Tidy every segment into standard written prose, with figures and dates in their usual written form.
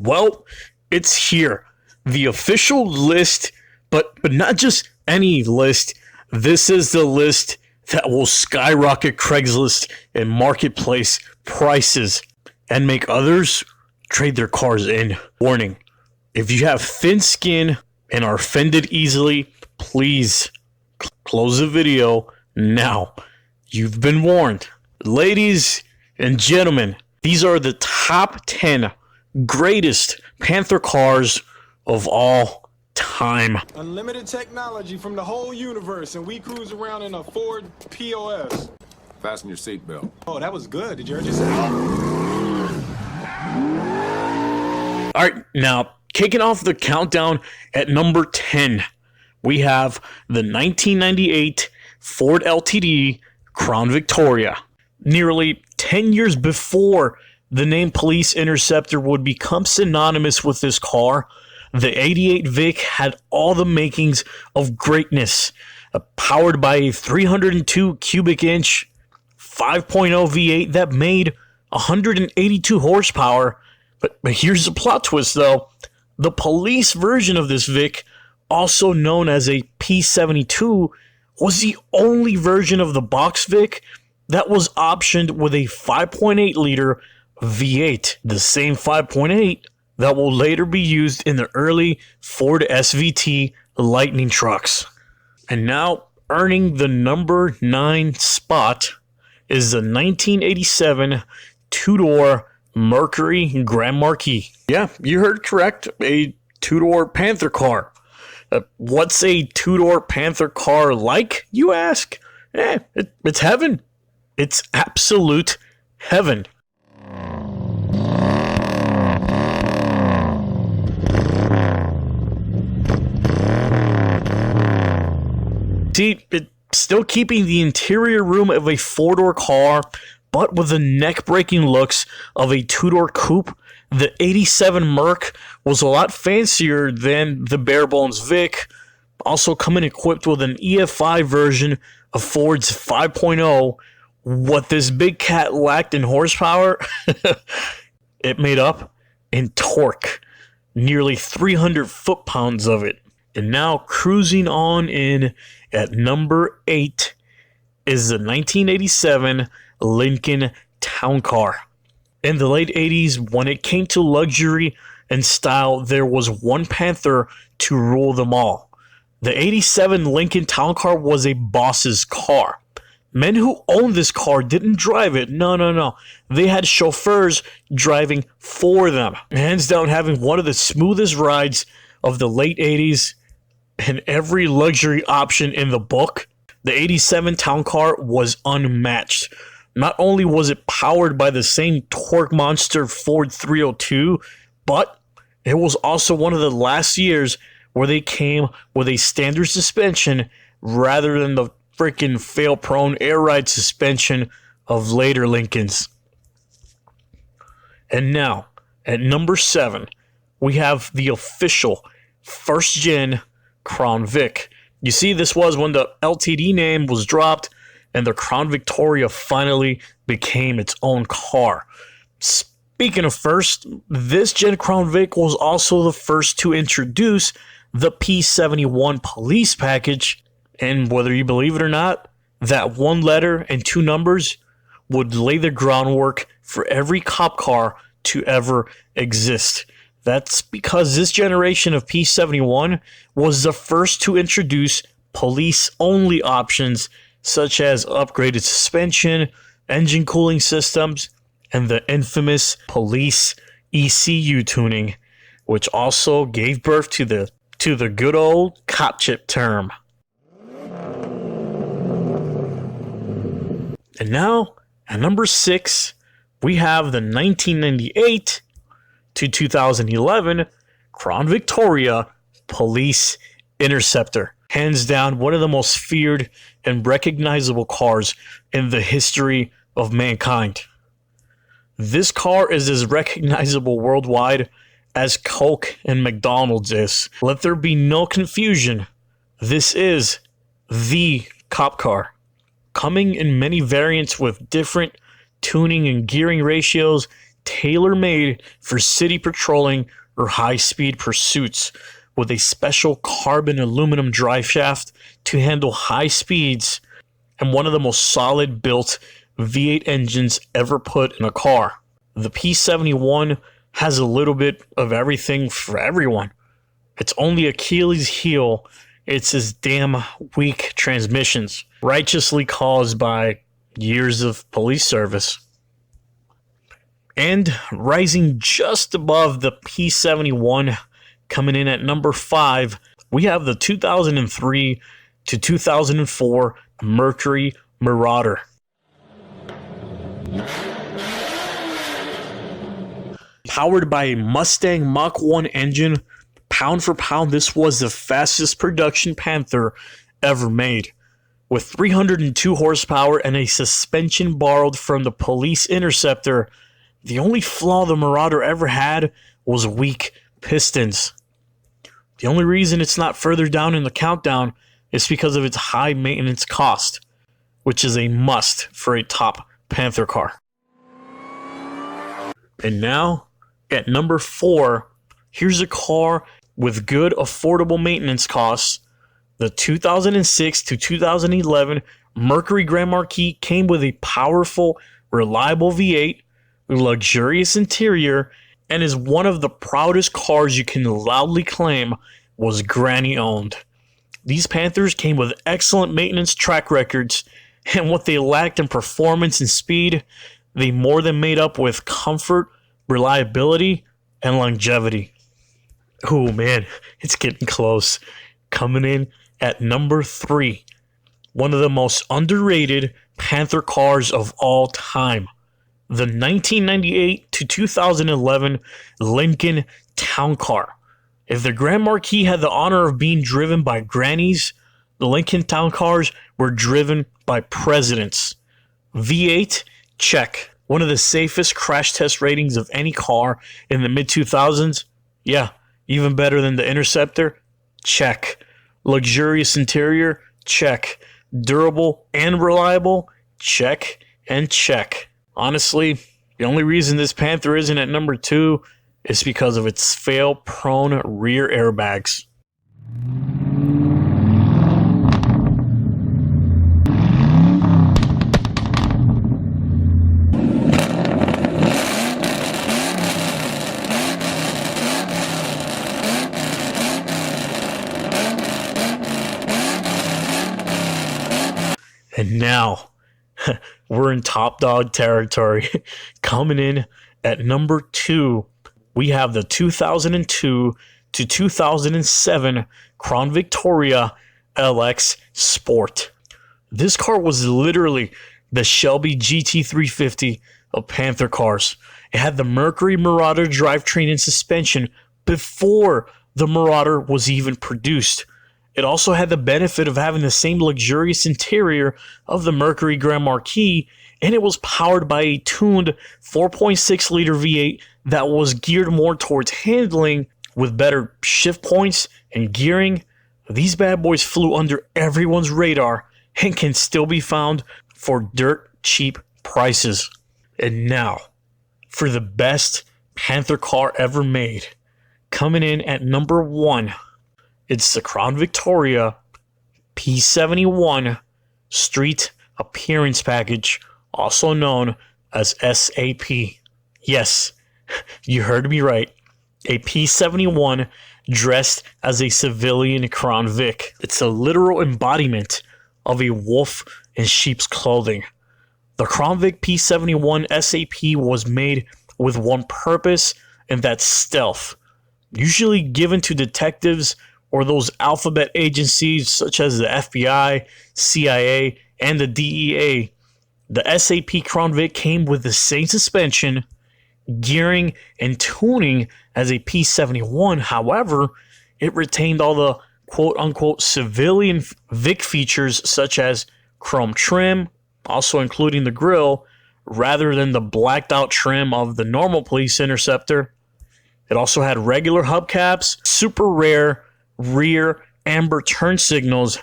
Well, it's here. The official list, but not just any list. This is the list that will skyrocket Craigslist and marketplace prices and make others trade their cars in. Warning, if you have thin skin and are offended easily, please close the video now. You've been warned. Ladies and gentlemen, these are the top 10 greatest Panther cars of all time. Unlimited technology from the whole universe, and we cruise around in a Ford POS. Fasten your seatbelt. Oh, that was good. Did you hear just say? All right, now kicking off the countdown at number 10, we have the 1998 Ford LTD Crown Victoria. Nearly 10 years before the name Police Interceptor would become synonymous with this car, the 88 Vic had all the makings of greatness. Powered by a 302 cubic inch 5.0 V8 that made 182 horsepower. But here's the plot twist though. The police version of this Vic, also known as a P72, was the only version of the box Vic that was optioned with a 5.8 liter V8. The same 5.8 that will later be used in the early Ford SVT Lightning trucks. And now, earning the number 9 spot is the 1987 two-door Mercury Grand Marquis. Yeah, you heard correct, a two-door Panther car. What's a two-door Panther car like, you ask? It's heaven. It's absolute heaven. See, it's still keeping the interior room of a four-door car, but with the neck-breaking looks of a two-door coupe. The 87 Merc was a lot fancier than the bare-bones Vic, also coming equipped with an EFI version of Ford's 5.0. What this big cat lacked in horsepower, it made up in torque. Nearly 300 foot-pounds of it. And now cruising on in at number 8 is the 1987 Lincoln Town Car. In the late 80s, when it came to luxury and style, there was one Panther to rule them all. The 87 Lincoln Town Car was a boss's car. Men who owned this car didn't drive it. No. They had chauffeurs driving for them. Hands down, having one of the smoothest rides of the late 80s and every luxury option in the book. The 87 Town Car was unmatched. Not only was it powered by the same torque monster Ford 302, but it was also one of the last years where they came with a standard suspension rather than the freaking fail-prone air ride suspension of later Lincolns. And now, at number 7, we have the official first-gen Crown Vic. You see, this was when the LTD name was dropped and the Crown Victoria finally became its own car. Speaking of first, this gen Crown Vic was also the first to introduce the P71 police package, and whether you believe it or not, that one letter and two numbers would lay the groundwork for every cop car to ever exist. That's because this generation of P71 was the first to introduce police-only options such as upgraded suspension, engine cooling systems, and the infamous police ECU tuning, which also gave birth to the good old cop chip term. And now, at number 6, we have the 1998 to 2011 Crown Victoria Police Interceptor. Hands down, one of the most feared and recognizable cars in the history of mankind. This car is as recognizable worldwide as Coke and McDonald's is. Let there be no confusion. This is the cop car. Coming in many variants with different tuning and gearing ratios, tailor-made for city patrolling or high-speed pursuits, with a special carbon aluminum drive shaft to handle high speeds and one of the most solid built V8 engines ever put in a car. The P71 has a little bit of everything for everyone. Its only Achilles heel, it's his damn weak transmissions, righteously caused by years of police service. And rising just above the P71, coming in at number 5, we have the 2003 to 2004 Mercury Marauder. Powered by a Mustang Mach 1 engine, pound for pound, this was the fastest production Panther ever made. With 302 horsepower and a suspension borrowed from the police Interceptor, the only flaw the Marauder ever had was weak pistons. The only reason it's not further down in the countdown is because of its high maintenance cost, which is a must for a top Panther car. And now, at number 4, here's a car with good affordable maintenance costs. The 2006 to 2011 Mercury Grand Marquis came with a powerful, reliable V8, luxurious interior, and is one of the proudest cars you can loudly claim was granny owned. These Panthers came with excellent maintenance track records, and what they lacked in performance and speed, they more than made up with comfort, reliability, and longevity. Oh man, it's getting close. Coming in at number 3, one of the most underrated Panther cars of all time. The 1998 to 2011 Lincoln Town Car. If the Grand Marquis had the honor of being driven by grannies, the Lincoln Town Cars were driven by presidents. V8, check. One of the safest crash test ratings of any car in the mid-2000s? Yeah, even better than the Interceptor? Check. Luxurious interior? Check. Durable and reliable? Check and check. Honestly, the only reason this Panther isn't at number 2 is because of its fail-prone rear airbags. And now, we're in top dog territory. Coming in at number 2, we have the 2002 to 2007 Crown Victoria LX Sport. This car was literally the Shelby GT350 of Panther cars. It had the Mercury Marauder drivetrain and suspension before the Marauder was even produced. It also had the benefit of having the same luxurious interior of the Mercury Grand Marquis, and it was powered by a tuned 4.6 liter V8 that was geared more towards handling with better shift points and gearing. These bad boys flew under everyone's radar and can still be found for dirt cheap prices. And now, for the best Panther car ever made, coming in at number 1, it's the Crown Victoria P71 Street Appearance Package, also known as SAP. Yes, you heard me right. A P71 dressed as a civilian Crown Vic. It's a literal embodiment of a wolf in sheep's clothing. The Crown Vic P71 SAP was made with one purpose, and that's stealth. Usually given to detectives or those alphabet agencies such as the FBI, CIA, and the DEA. The SAP Crown Vic came with the same suspension, gearing, and tuning as a P71. However, it retained all the quote-unquote civilian Vic features such as chrome trim, also including the grille, rather than the blacked-out trim of the normal police Interceptor. It also had regular hubcaps, super rare rear amber turn signals,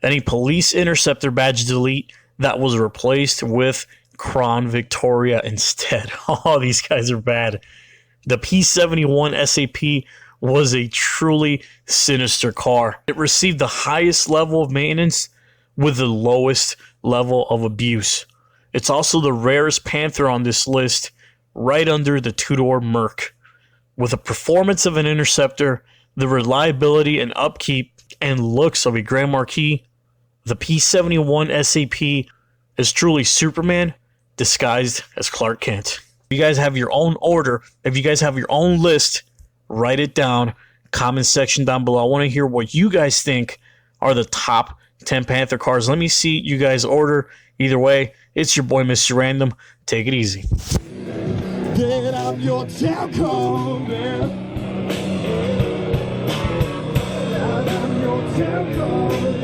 and a police Interceptor badge delete that was replaced with Crown Victoria instead. Oh, these guys are bad. The P71 SAP was a truly sinister car. It received the highest level of maintenance with the lowest level of abuse. It's also the rarest Panther on this list, right under the two-door Merc. With the performance of an Interceptor, the reliability and upkeep and looks of a Grand Marquis, the P71 SAP is truly Superman disguised as Clark Kent. If you guys have your own order, if you guys have your own list, write it down. Comment section down below. I want to hear what you guys think are the top 10 Panther cars. Let me see you guys order. Either way, it's your boy Mr. Random. Take it easy. Get out your tailcoat, man. Get out your tailcoat.